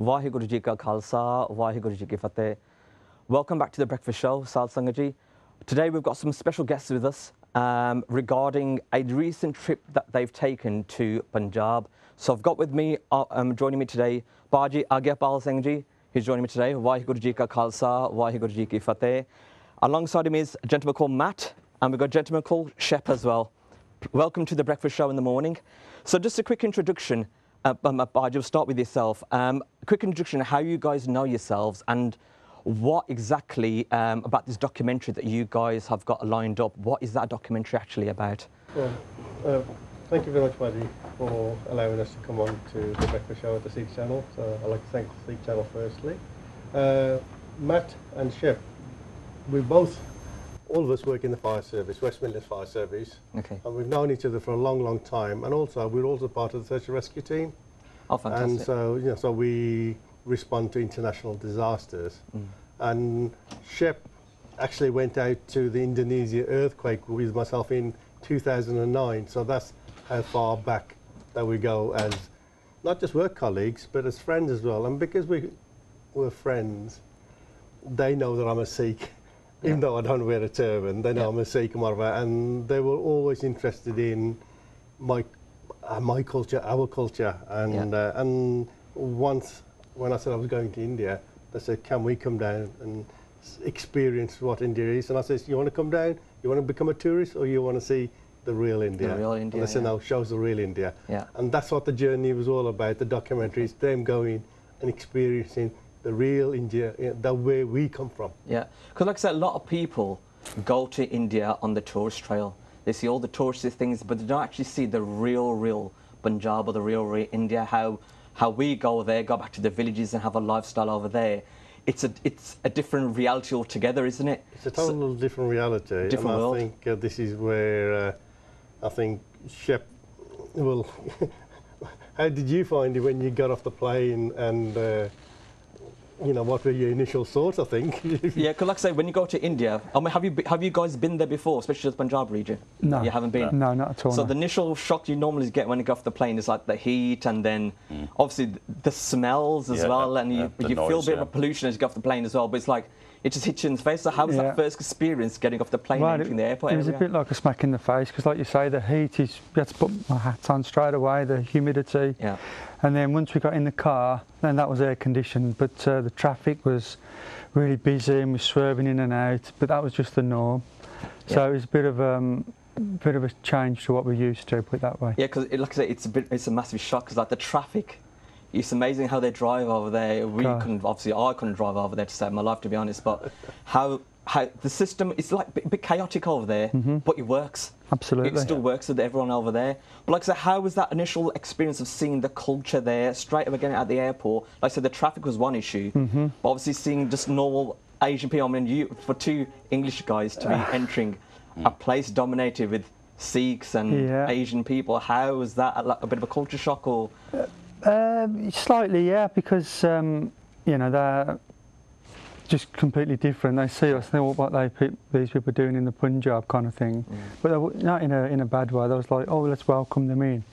Vaheguru Ji Ka Khalsa, Vaheguru Ji Ki Fateh. Welcome back to the Breakfast Show, Sal Sangat Ji. Today we've got some special guests with us regarding a recent trip that they've taken to Punjab. So I've got with me, joining me today, Baji Agyapal Singh Ji. He's joining me today. Vaheguru Ji Ka Khalsa, Vaheguru Ji Ki Fateh. Alongside him is a gentleman called Matt, and we've got a gentleman called Shep as well. Welcome to the Breakfast Show in the morning. So just a quick introduction. Baji, we'll start with yourself. Quick introduction, how you guys know yourselves and what exactly about this documentary that you guys have got lined up. What is that documentary actually about? Well, thank you very much, Baji, for allowing us to come on to the Breakfast Show at the Sikh Channel. So I'd like to thank the Sikh Channel firstly. Matt and Shep, all of us work in the fire service, West Midlands Fire Service. Okay. And we've known each other for a long, long time. And also, we're also part of the search and rescue team. Oh, fantastic. And so, so we respond to international disasters. And Shep actually went out to the Indonesia earthquake with myself in 2009. So that's how far back that we go as not just work colleagues, but as friends as well. And because we're friends, they know that I'm a Sikh. Even though I don't wear a turban, they know I'm a Sikh, and they were always interested in my culture, our culture. And once, when I said I was going to India, they said, can we come down and experience what India is? And I said, you want to come down? You want to become a tourist, or you want to see the real India? The real India, and they said, no, show us the real India. Yeah. And that's what the journey was all about, the documentary, is them going and experiencing the real India, the way we come from. Yeah, because like I said, a lot of people go to India on the tourist trail. They see all the touristy things, but they don't actually see the real Punjab or the real India, how we go there, go back to the villages and have a lifestyle over there. It's a different reality altogether, isn't it? It's a total different reality. Different world. I think this is where I think Shep will... How did you find it when you got off the plane and... what were your initial thoughts, I think? Yeah, because like I say, when you go to India, I mean, have you guys been there before, especially the Punjab region? No. You haven't been? No, not at all. So no. the initial shock you normally get when you go off the plane is like the heat and then obviously the smells as well, and you noise, feel a bit of pollution as you go off the plane as well, but it's like, it just hits you in the face. So how was that first experience getting off the plane and entering the airport? It was a bit like a smack in the face, because like you say, the heat is, you had to put my hat on straight away, the humidity. Yeah. And then once we got in the car, then that was air conditioned, but the traffic was really busy and we were swerving in and out, but that was just the norm. Yeah. So it was a bit of a change to what we're used to, put it that way. Yeah, because like I say, it's a massive shock, because like the traffic, it's amazing how they drive over there. I couldn't drive over there to save my life, to be honest, but how the system, it's like a bit chaotic over there, but it works. Absolutely. It still works with everyone over there. But like I said, how was that initial experience of seeing the culture there, straight up again at the airport? Like I said, the traffic was one issue, but obviously seeing just normal Asian people, I mean, for two English guys to be entering a place dominated with Sikhs and Asian people, how was that a bit of a culture shock, or...? Slightly, yeah, because they're just completely different. They see us, they know what these people are doing in the Punjab kind of thing, but they were not in a bad way. They was like, oh, let's welcome them in.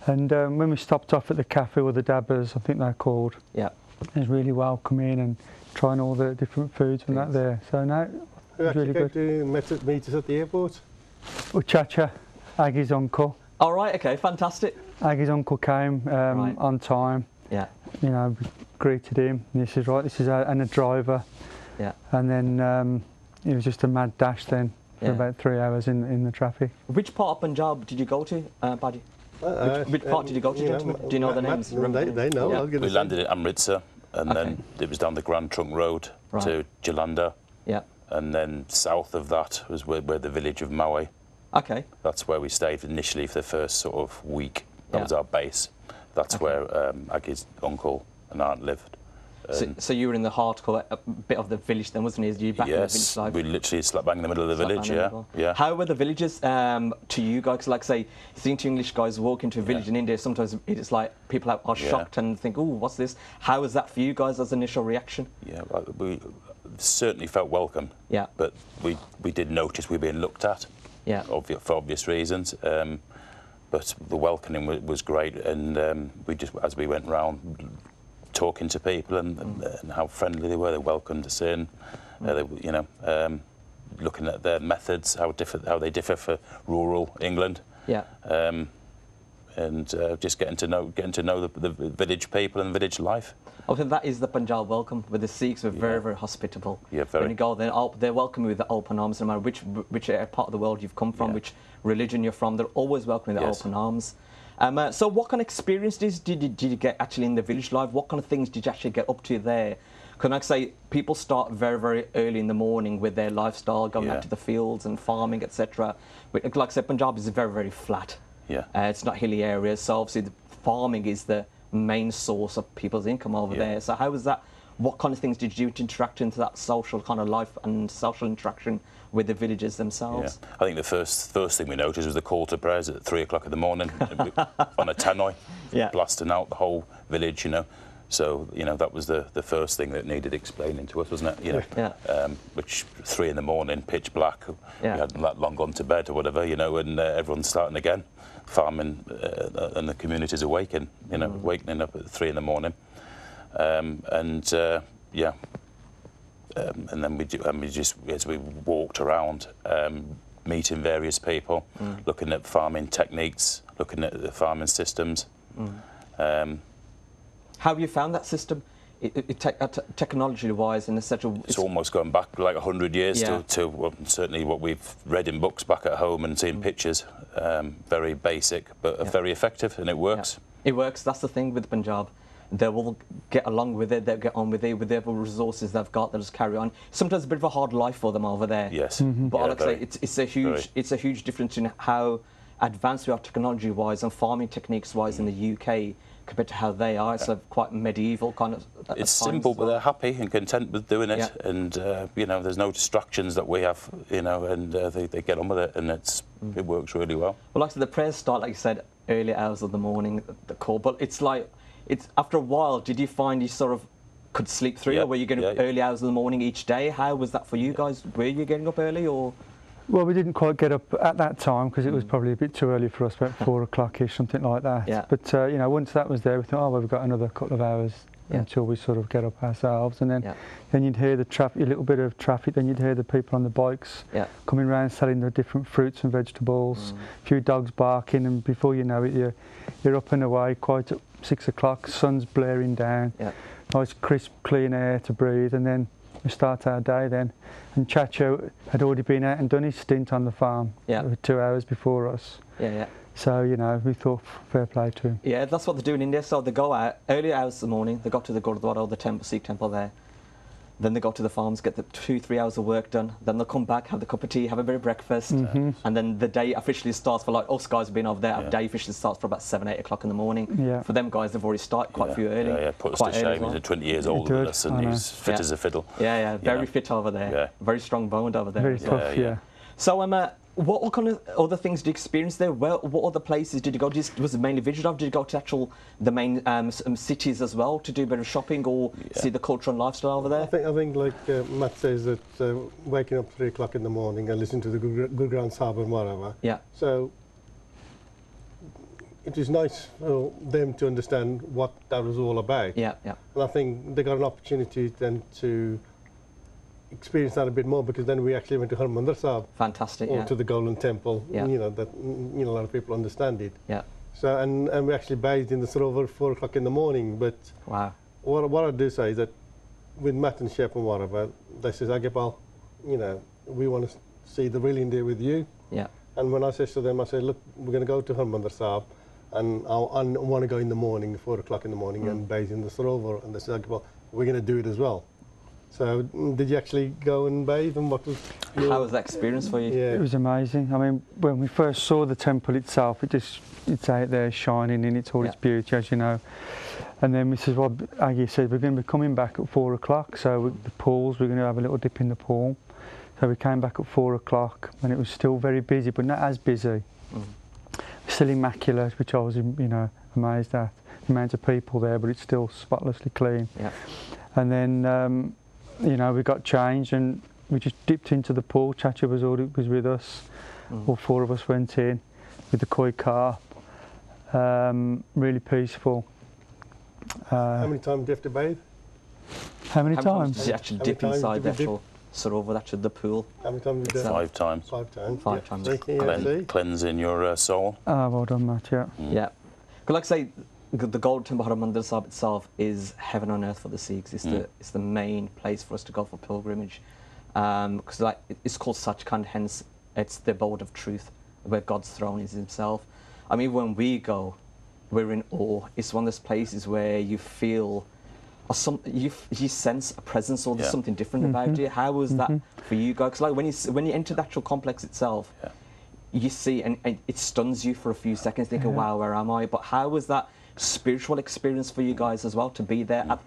And when we stopped off at the cafe with the dabbers, I think they're called. Yeah, it was really welcoming and trying all the different foods and that there. So no, it was really good. To meet us at the airport? Chacha, Aggie's uncle. All right, okay, fantastic. Aggie's uncle came on time. Yeah. We greeted him. And he says, right, this is a driver. Yeah. And then it was just a mad dash then for about 3 hours in the traffic. Which part of Punjab did you go to, Baji? Which part did you go to, gentlemen? Do you know the names? They know. Yeah. We landed at Amritsar, and then it was down the Grand Trunk Road to Jalandhar. Yeah. And then south of that was where the village of Maui. Okay. That's where we stayed initially for the first sort of week. That was our base. That's where Aggie's uncle and aunt lived. So you were in the hardcore bit of the village then, wasn't it? You back in the village life? We literally slap bang in the middle of the village, yeah. How were the villages to you guys? Like, say, seeing two English guys walk into a village in India, sometimes it's like people are shocked and think, oh, what's this? How was that for you guys as initial reaction? Yeah, we certainly felt welcome. Yeah. But we did notice we were being looked at. Yeah. For obvious reasons. But the welcoming was great, and we just, as we went round, talking to people and how friendly they were. They welcomed us in. They, you know, looking at their methods, how they differ for rural England. Yeah. And just getting to know the village people and village life. I think that is the Punjab welcome, where the Sikhs were very, very hospitable. Yeah, very. When you go there, they welcome you with the open arms, no matter which part of the world you've come from, which religion you're from, they're always welcoming with open arms. So what kind of experiences did you get actually in the village life? What kind of things did you actually get up to there? Because like I say, people start very, very early in the morning with their lifestyle, going out to the fields and farming, etc. But like I said, Punjab is very, very flat. Yeah. It's not hilly areas, so obviously the farming is the main source of people's income over there. So how was that? What kind of things did you do to interact into that social kind of life and social interaction with the villagers themselves? Yeah. I think the first thing we noticed was the call to prayers at 3 o'clock in the morning on a tannoy, blasting out the whole village, you know. So, you know, that was the first thing that needed explaining to us, wasn't it? You know, which 3 in the morning, pitch black, we hadn't that long gone to bed or whatever, you know, and everyone's starting again, farming, and the community's awakening, you know, wakening up at 3 in the morning. And then we just, as we walked around, meeting various people, looking at farming techniques, looking at the farming systems. How have you found that system, technology-wise, and etc.? It's almost going back like 100 years to certainly what we've read in books back at home and seen pictures. Very basic, but very effective, and it works. It works. That's the thing with Punjab. They will get along with it. They'll get on with it with the resources they've got. They'll just carry on. Sometimes a bit of a hard life for them over there. Yes, but like I say, it's a huge difference in how advanced we are technology-wise and farming techniques-wise in the UK compared to how they are. It's a quite medieval kind of. It's simple, but they're happy and content with doing it, and you know, there's no distractions that we have, you know, and they get on with it, and it works really well. Well, like I said, the prayers start, like you said, early hours of the morning, the call, but it's like, after a while, did you find you sort of could sleep through, or were you getting up early hours of the morning each day? How was that for you guys? Were you getting up early, or? Well, we didn't quite get up at that time because it was probably a bit too early for us, about 4 o'clock-ish, something like that. Yeah. But, you know, once that was there, we thought, oh, well, we've got another couple of hours until we sort of get up ourselves. And then you'd hear the traffic, a little bit of traffic, then you'd hear the people on the bikes coming around selling the different fruits and vegetables, a few dogs barking, and before you know it, you're up and away quite at 6 o'clock, sun's blaring down, nice crisp, clean air to breathe, and then we start our day then. And Chacho had already been out and done his stint on the farm 2 hours before us. So, you know, we thought fair play to him. Yeah, that's what they do in India. So they go out early hours of the morning, they go to the Gurdwara, the temple, Sikh temple there. Then they go to the farms, get the 2-3 hours of work done. Then they'll come back, have the cup of tea, have a bit of breakfast. And then the day officially starts for, like, us guys have been over there, our day officially starts for about 7-8 o'clock in the morning. For them guys, they've already started quite a few early. Put us to shame. He's 20 years older than us, and he's fit as a fiddle. Very fit over there. Very strong boned over there. Very tough, So, what kind of other things did you experience there? What other places did you go? Was it mainly village life? Did you go to the main cities as well to do a bit of shopping or see the culture and lifestyle over there? I think like Matt says, that waking up 3 o'clock in the morning and listening to the Guru Granth Sahib and whatever. So it was nice for them to understand what that was all about. And I think they got an opportunity then to experience that a bit more, because then we actually went to Harmandir Sahib. Fantastic, or to the Golden Temple. You know, that a lot of people understand it. So and we actually bathed in the Sarovar 4 o'clock in the morning. But what I do say is that with Matt and Shep and whatever, they says, Agipal, you know, we want to see the real India with you. And when I said to them, I said, look, we're going to go to Harmandir Sahib, and I want to go in the morning, 4 o'clock in the morning, and bathe in the Sarovar. And they said, Agipal, we're going to do it as well. So, did you actually go and bathe, and what was how was that experience for you? It was amazing. I mean, when we first saw the temple itself, it's out there shining in all its beauty, as you know. And then Mrs. Aggie said, we're going to be coming back at 4 o'clock, so the pools, we're going to have a little dip in the pool. So we came back at 4 o'clock, and it was still very busy, but not as busy. Still immaculate, which I was, you know, amazed at. The amount of people there, but it's still spotlessly clean. And then, you know, we got changed and we just dipped into the pool. Chacha was with us. All 4 of us went in with the koi car. Really peaceful. How many times do you have to bathe? How many How many times times? did you actually How many dip times inside did the we dip? actual Sarovar, actually the pool? How many times do you do? 5 times. 5 times. Five yeah. times. Yeah, see? Cleansing your soul. Well done, Matt, yeah. Yeah. 'Cause like I say, the Golden Temple Harimandir Sahib itself is heaven on earth for the Sikhs. It's the main place for us to go for pilgrimage. Because like it's called Sachkhand, hence it's the abode of truth, where God's throne is himself. I mean, when we go, we're in awe. It's one of those places where you feel you sense a presence or there's something different about you. How was that for you guys? 'Cause like when you enter the actual complex itself, you see and it stuns you for a few seconds, thinking, wow, where am I? But how was that spiritual experience for you guys as well, to be there at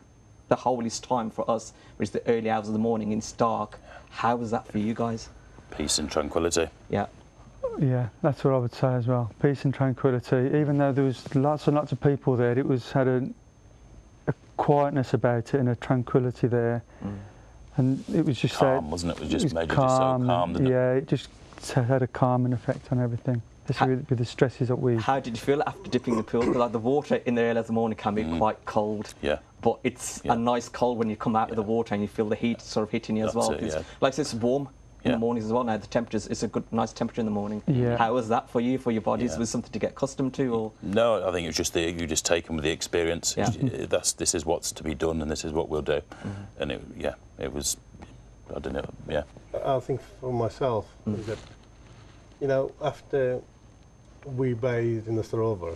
the holiest time for us, which is the early hours of the morning, and it's dark? How was that for you guys? Peace and tranquility. Yeah. Yeah, that's what I would say as well. Peace and tranquility. Even though there was lots and lots of people there, it had a quietness about it and a tranquility there. And it was just Calm, wasn't it? It was just made you calm, just so calm, didn't it? yeah, it just had a calming effect on everything. Especially with the stresses that we... How did you feel after dipping in the pool? 'Cause like the water in the early hours of the morning can be quite cold. Yeah. But it's a nice cold when you come out of the water and you feel the heat sort of hitting you as That's well. it, 'Cause yeah. like I said, it's warm in Yeah. the mornings as well now. The temperatures, it's a good, nice temperature in the morning. Yeah. How was that for you, for your bodies? Yeah. Was something to get accustomed to, or? No, I think it was just you just take them with the experience. Yeah. This is what's to be done, and this is what we'll do. And it was, I don't know, yeah. I think for myself is that, you know, after we bathed in the Sarovar,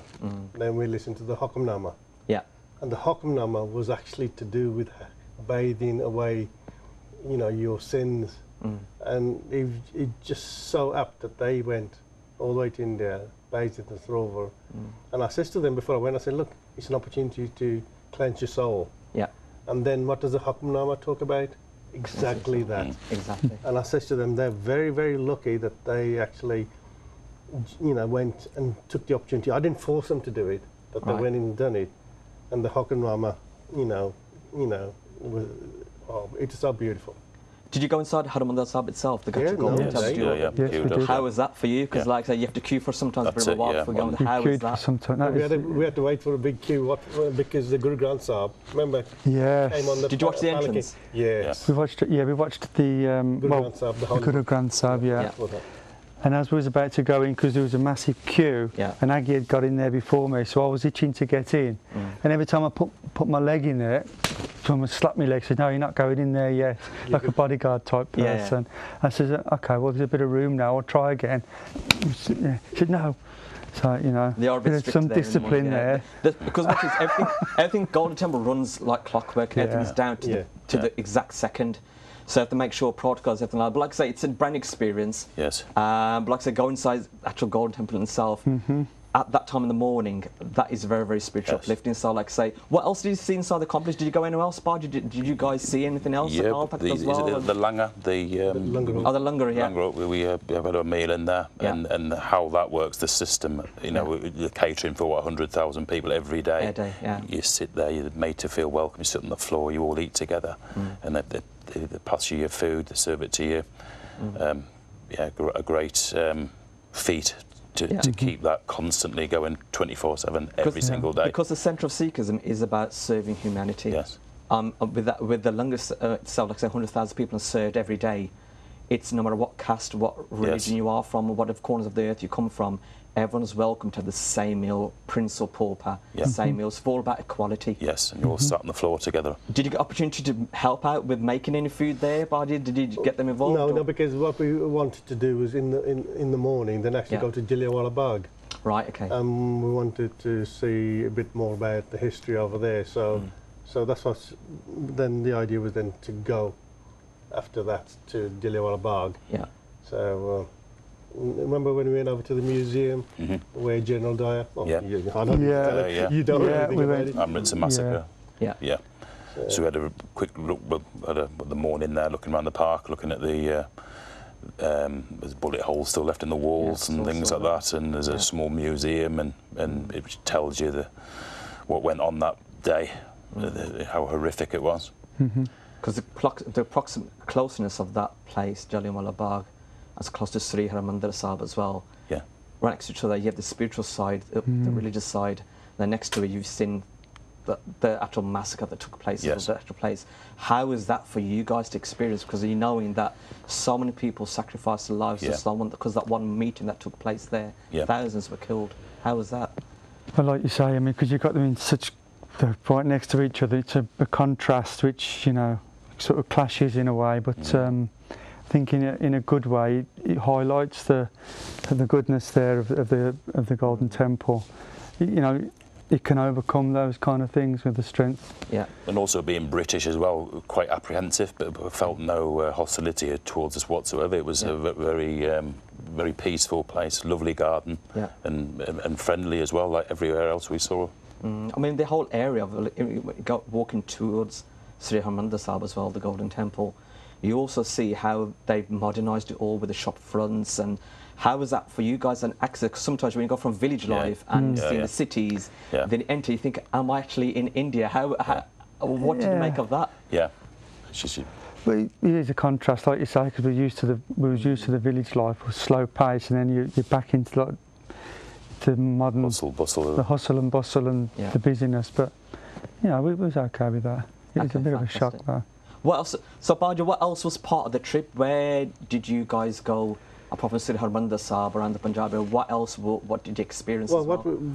then we listened to the Hukamnama. Yeah. And the Hukamnama was actually to do with bathing away, you know, your sins. And it just so apt that they went all the way to India, bathed in the Sarovar. And I said to them before I went, I said, look, it's an opportunity to cleanse your soul. Yeah. And then what does the Hukamnama talk about? Exactly that. Exactly. And I said to them, they're very, very lucky that they actually, you know, went and took the opportunity. I didn't force them to do it, but they Right. went in and done it. And the Hukamnama, you know, was, it's so beautiful. Did you go inside Harimandir Sahib itself, the Yeah, actual Golden no, Temple? yeah, Yes, You we would did. How was that for you? Because Yeah. like I say, you have to queue for sometimes That's a bit of a it, while yeah. before you go. We How was queued for that? some time. That We is- had to wait for a big queue because the Guru Granth Sahib, remember, yes. came on the Did you watch the palanquin. entrance? Yes. We watched it. Yeah, we watched the Guru Granth Sahib, the whole Guru Granth Sahib. Yeah. Yeah. Well, And as we was about to go in, because there was a massive queue, Yeah. and Aggie had got in there before me, so I was itching to get in. And every time I put my leg in there, someone slapped my leg, said, "No, you're not going in there yet," like a bodyguard type Yeah, yeah. person. I said, "Okay, well, there's a bit of room now. I'll try again." He said, "No." So you know, They are a bit there's strict some there in the discipline morning, there. Because what is everything Golden Temple runs like clockwork, and everything's down to, the exact second. So you have to make sure protocols, everything like that. But like I say, it's a brand new experience. Yes. But like I say, go inside the actual Golden Temple itself. At that time in the morning, that is very, very spiritual, Yes. uplifting. So, like I say, what else did you see inside the complex? Did you go anywhere else, Bar? Did you guys see anything else at Yeah, Alpak the, as well? the Langar, Langar. Oh, the Langar, yeah. Langar, we had a meal in there, Yeah. and how that works, the system, you know, you're catering for 100,000 people every day. A day, yeah. You sit there, you're made to feel welcome, you sit on the floor, you all eat together, and they pass you your food, they serve it to you. A great feat to keep that constantly going 24/7 every single day. Because the centre of Sikhism is about serving humanity. Yes. With the Langar itself, like I say, 100,000 people are served every day. It's no matter what caste, what religion you are from, or what corners of the earth you come from, everyone's welcome to have the same meal, prince or pauper, same meals. It's all about equality. Yes, and you're all sat on the floor together. Did you get opportunity to help out with making any food there, Badi? Did you get them involved? No, or? no, because what we wanted to do was in the morning, then actually go to Jallianwala Bagh. Right, okay. We wanted to see a bit more about the history over there. So that's what. Then the idea was then to go after that to Jallianwala Bagh. Yeah. So remember when we went over to the museum where General Dyer? Oh, Yeah. I know you don't know anything about it. Amritsar massacre. Yeah. So we had a quick look at the morning there, looking around the park, looking at the there's bullet holes still left in the walls and things like that, and there's a small museum, and it tells you what went on that day, how horrific it was. Because the approximate closeness of that place, Jallianwala Bagh, as close to Sri Harimandir Sahib as well. Yeah. Right next to each other, you have the spiritual side, the religious side. Then next to it, you've seen the actual massacre that took place, Yes. the actual place. How is that for you guys to experience? Because you knowing that so many people sacrificed their lives Yeah. to someone because that one meeting that took place there, Yeah. thousands were killed. How was that? But like you say, I mean, because you've got them in such, they're right next to each other, it's a contrast which, you know, sort of clashes in a way, but I think in a good way, it highlights the goodness there of the Golden Temple. You know, it can overcome those kind of things with the strength. Yeah. And also being British as well, quite apprehensive, but felt no hostility towards us whatsoever. It was a very peaceful place, lovely garden, Yeah. and friendly as well, like everywhere else we saw. I mean, the whole area of walking towards Sri Harmandir Sahib as well, the Golden Temple. You also see how they've modernised it all with the shop fronts, and how is that for you guys an access? 'Cause sometimes when you go from village life and see the cities, then you enter, you think, am I actually in India? What did you make of that? Yeah. It's just, But it is a contrast, like you say, because we was used to the village life, with slow pace, and then you're back into like the modern bustle. the hustle and bustle and the busyness. But you know, we was okay with that. It was a bit of a shock though. What else? So, Baja, what else was part of the trip? Where did you guys go? Apart from Sri Harmandir Sahib around the Punjab, what else? What did you experience? Well,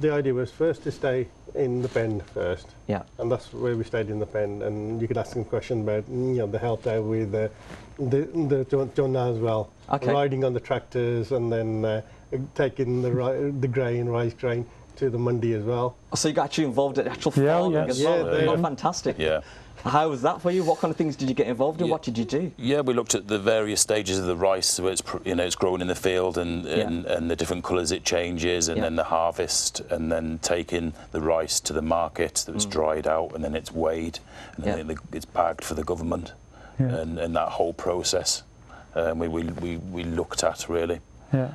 the idea was first to stay in the pen first. Yeah. And that's where we stayed in the pen, and you could ask them questions about the help there with the Jonna as well. Okay. Riding on the tractors and then taking the grain, rice grain to the mandi as well. So you got actually involved at the actual Yeah, farming yeah. as Yeah, well. they- Oh, fantastic. Yeah. How was that for you? What kind of things did you get involved in? Yeah. What did you do? Yeah, we looked at the various stages of the rice, where it's growing in the field, and the different colours it changes, and then the harvest, and then taking the rice to the market that was dried out, and then it's weighed, and then it's bagged for the government, and that whole process we looked at really. Yeah.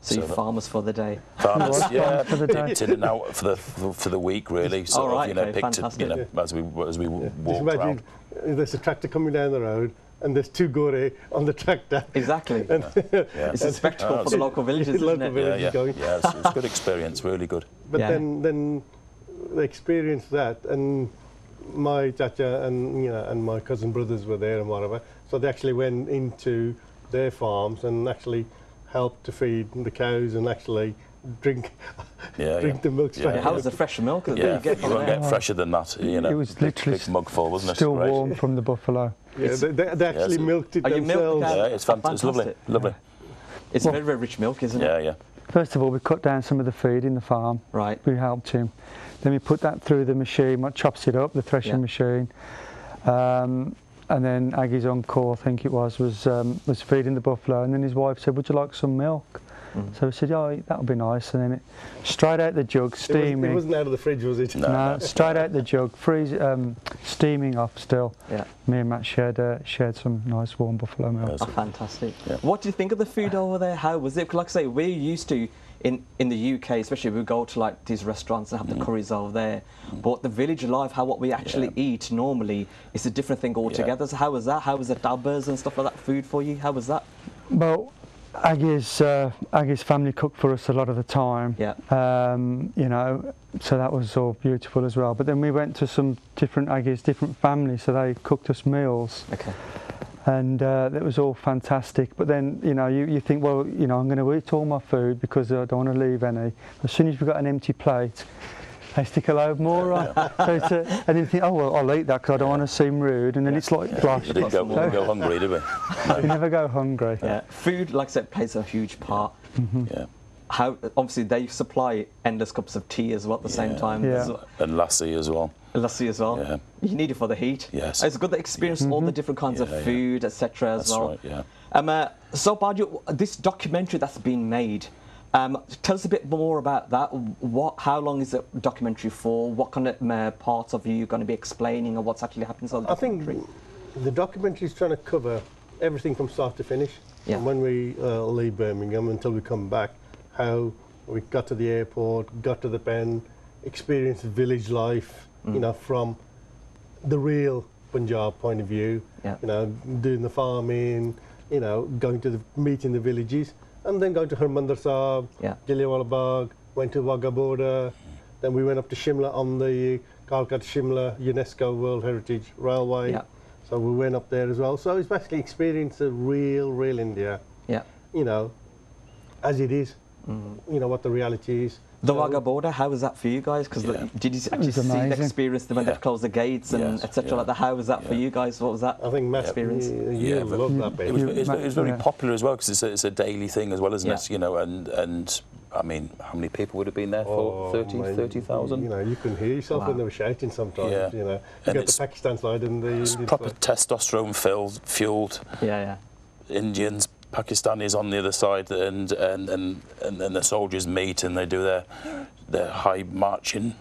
So you're farmers for the day. Farmers, yeah, for the day. in and out for the week really. All right, picked fantastic. it, as we Just walked imagine around. there's a tractor coming down the road and there's two gore on the tractor. Exactly. Yeah. It's a spectacle for the local villages, isn't Local it? village. Yeah, going. yeah, it was a good experience, really good. But Yeah. then they experienced that, and my chacha and my cousin brothers were there and whatever. So they actually went into their farms and actually helped to feed the cows and actually drink the milk straight. Yeah, how was the fresh milk that Yeah, you get you from won't there? get fresher than that. You know, It was big, literally big mugful, wasn't it? Still Right. warm from the buffalo. Yeah, they actually milked it Oh, you milked the themselves. cow? Yeah, it's fantastic. It's lovely, Fantastic. lovely. It's very, very rich milk, isn't it? Yeah, yeah. First of all, we cut down some of the feed in the farm. Right. We helped him. Then we put that through the machine, what chops it up, the threshing machine. And then Aggie's uncle, I think it was feeding the buffalo. And then his wife said, "Would you like some milk?" So we said, "Oh, that would be nice." And then it straight out the jug, steaming. It wasn't out of the fridge, was it? No, straight out the jug, steaming off still. Yeah. Me and Matt shared some nice warm buffalo milk. Oh, fantastic. Yeah. What do you think of the food over there? How was it? 'Cause like I say, we're used to, in the UK, especially we go to like these restaurants and have the curries over there. But the village life, what we actually eat normally, is a different thing altogether. So how was that? How was the dabbas and stuff like that food for you? How was that? Well, Aggie's family cooked for us a lot of the time. Yeah. You know, so that was all beautiful as well. But then we went to some different families, so they cooked us meals. Okay. And it was all fantastic. But then, you know, you think, well, you know, I'm going to eat all my food because I don't want to leave any. As soon as we've got an empty plate, they stick a load more on. So and then you think, oh, well, I'll eat that because I don't want to seem rude. And then it's like, gosh, We didn't go hungry, did we? you never go hungry. Yeah. Food, like I said, plays a huge part. Yeah. How obviously they supply endless cups of tea as well at the same time. Yeah. There's And lassi as well. lassi as well. Yeah. You need it for the heat. Yes. It's good to experience all the different kinds of food, etc. as That's well. right, yeah. So, Bajo, this documentary that's been made, tell us a bit more about that. How long is the documentary for? What kind of parts of you going to be explaining, or what's actually happening to the I think documentary? the documentary is trying to cover everything from start to finish. Yeah. From when we leave Birmingham until we come back, how we got to the airport, got to the pen, experienced village life, you know, from the real Punjab point of view, Yeah. you know, doing the farming, you know, going to meeting the villages, and then going to Harmandir Sahib, Yeah. Jallianwala Bagh, went to Wagah border, then we went up to Shimla on the Kalkat Shimla UNESCO World Heritage Railway. Yeah. So we went up there as well. So it's basically experienced the real India. Yeah. You know, as it is. You know what the reality is. The Wagah border, how was that for you guys? Because did you actually see the experience when they closed the gates and etc. like that? How was that for you guys? What was that? I think Matt, experience. You love that bit. It was very popular as well because it's a daily thing as well, isn't it? You know, and I mean, how many people would have been there for? 30,000? You know, you couldn't hear yourself when they were shouting sometimes. Yeah. You know, you got the Pakistan side and the Indian proper side. testosterone fueled. Indians, Pakistanis on the other side, and the soldiers meet and they do their high marching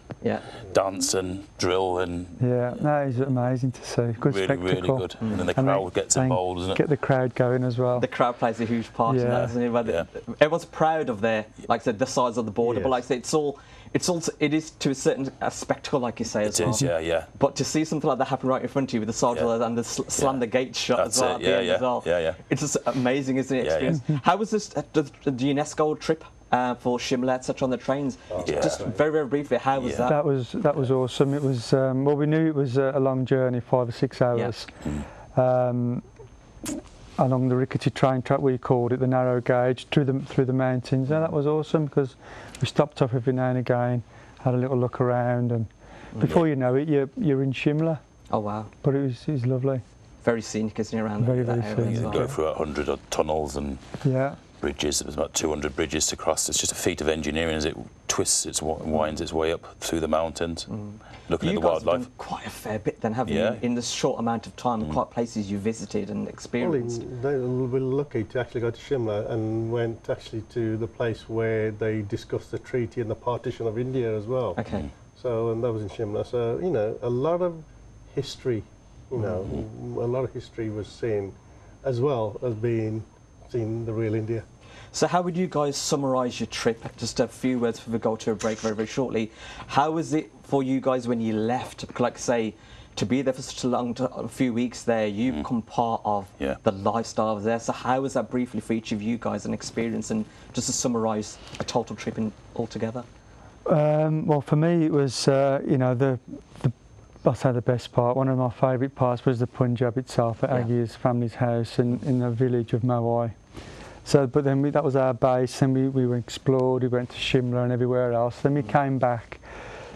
dance and drill and that is amazing to see. Good really, spectacle. really good. And then the crowd gets involved, doesn't it? Get the crowd going as well. The crowd plays a huge part in that, doesn't it? Everyone's proud of their, like I said, the size of the border, but like I said, it is to a certain spectacle, like you say, as well. It is, yeah. But to see something like that happen right in front of you with the soldiers and the slam the gate shut as well at the end as well. It's just amazing, isn't it? Experience. How was this the UNESCO trip for Shimla, etc. on the trains? Just very, very briefly, how was that? That was awesome. It was well, we knew it was a long journey, 5 or 6 hours. Along the rickety train track, we called it, the narrow gauge, through the mountains. And that was awesome because we stopped up every now and again, had a little look around, and before you know it, you're in Shimla. Oh wow! But it was lovely. Very scenic, isn't it, around very that area? scenic. You go through 100 odd tunnels and bridges. There's about 200 bridges to cross. It's just a feat of engineering as it twists, winds its way up through the mountains, looking at the wildlife. You guys have done quite a fair bit then, haven't you? In this short amount of time, quite places you visited and experienced. Well, we were lucky to actually go to Shimla and went actually to the place where they discussed the treaty and the partition of India as well. Okay. So, and that was in Shimla. So, you know, a lot of history, you know, a lot of history was seen as well as being seen the real India. So how would you guys summarise your trip? Just a few words before we go to a break very, very shortly. How was it for you guys when you left? Like say, to be there for such a few weeks there, you become part of the lifestyle there. So how was that briefly for each of you guys, an experience, and just to summarise a total trip altogether? Well, for me it was, you know, I'll say the best part. One of my favourite parts was the Punjab itself, at Aggier's family's house in the village of Mawai. So, but then that was our base, and we explored, we went to Shimla and everywhere else. Then we came back,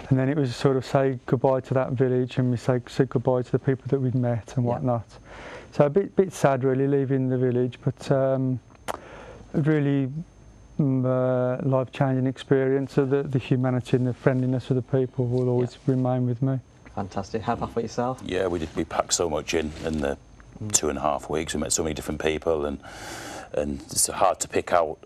and then it was sort of say goodbye to that village, and we said goodbye to the people that we'd met and whatnot. So a bit sad really leaving the village, but really life-changing experience. So the humanity and the friendliness of the people will always remain with me. Fantastic. How about for yourself? Yeah, we packed so much in the 2.5 weeks. We met so many different people, and it's hard to pick out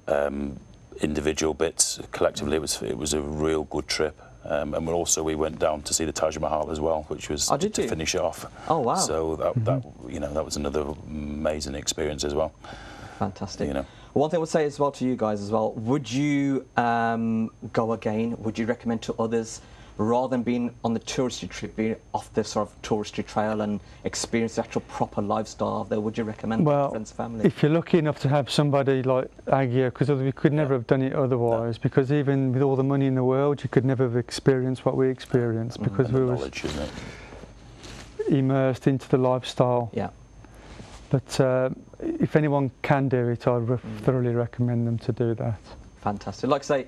individual bits. Collectively, it was a real good trip. And we went down to see the Taj Mahal as well, which was to finish off. Oh wow! So that you know, that was another amazing experience as well. Fantastic. You know, one thing I would say as well to you guys as well: would you go again? Would you recommend to others? Rather than being on the touristy trip, being off the sort of touristy trail and experience the actual proper lifestyle there, would you recommend to friends and family? If you're lucky enough to have somebody like Aggia, because we could never have done it otherwise, because even with all the money in the world, you could never have experienced what we experienced, because we were immersed into the lifestyle. Yeah. But if anyone can do it, I would thoroughly recommend them to do that. Fantastic. Like I say,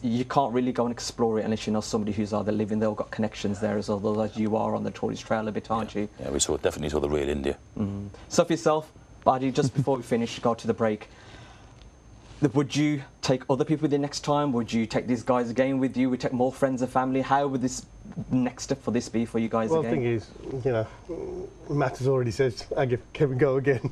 you can't really go and explore it unless you know somebody who's either living there or got connections there as well, as you are on the tourist trail a bit, aren't you? Yeah, we definitely saw the real India. So for yourself, Badi, just before we finish, go to the break, would you take other people with you next time? Would you take these guys again with you? Would you take more friends and family? How would this next step for this be for you guys again? Well, the thing is, you know, Matt has already said, can we go again?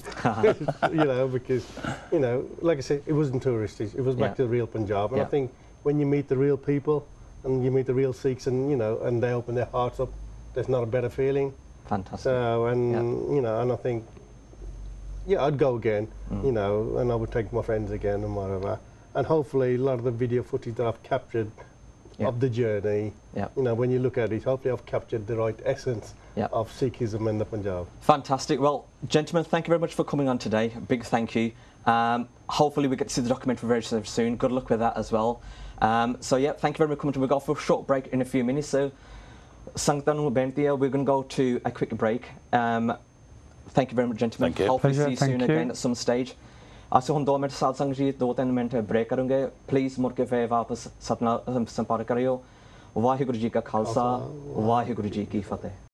You know, because, you know, like I said, it wasn't touristy. It was back to the real Punjab. And I think when you meet the real people and you meet the real Sikhs and, you know, and they open their hearts up, there's not a better feeling. Fantastic. So, and, you know, and I think, I'd go again, you know, and I would take my friends again and whatever. And hopefully a lot of the video footage that I've captured of the journey, you know, when you look at it, hopefully I've captured the right essence of Sikhism and the Punjab. Fantastic. Well, gentlemen, thank you very much for coming on today. A big thank you. Hopefully we get to see the documentary very soon. Good luck with that as well. So, thank you very much for coming to. We'll go for a short break in a few minutes. So, Sanਗਤਾਂ ਨੂੰ ਬੇਨਤੀ ਹੈ, we're going to go to a quick break. Thank you very much, gentlemen. Thank you. Hopefully see you Pleasure, soon thank you. again at some stage. ਅਸੀਂ ਹੁਣ 2 minute ਸਾਧ ਸੰਗਤ ਜੀ 2-3 minute break ਕਰਾਂਗੇ please ਮੁੜ ਕੇ ਫੇਰ ਵਾਪਸ ਸਾਡੇ ਨਾਲ ਸੰਪਰਕ ਕਰਿਓ ਵਾਹਿਗੁਰੂ ਜੀ ਕਾ ਖਾਲਸਾ ਵਾਹਿਗੁਰੂ ਜੀ ਕੀ ਫਤਿਹ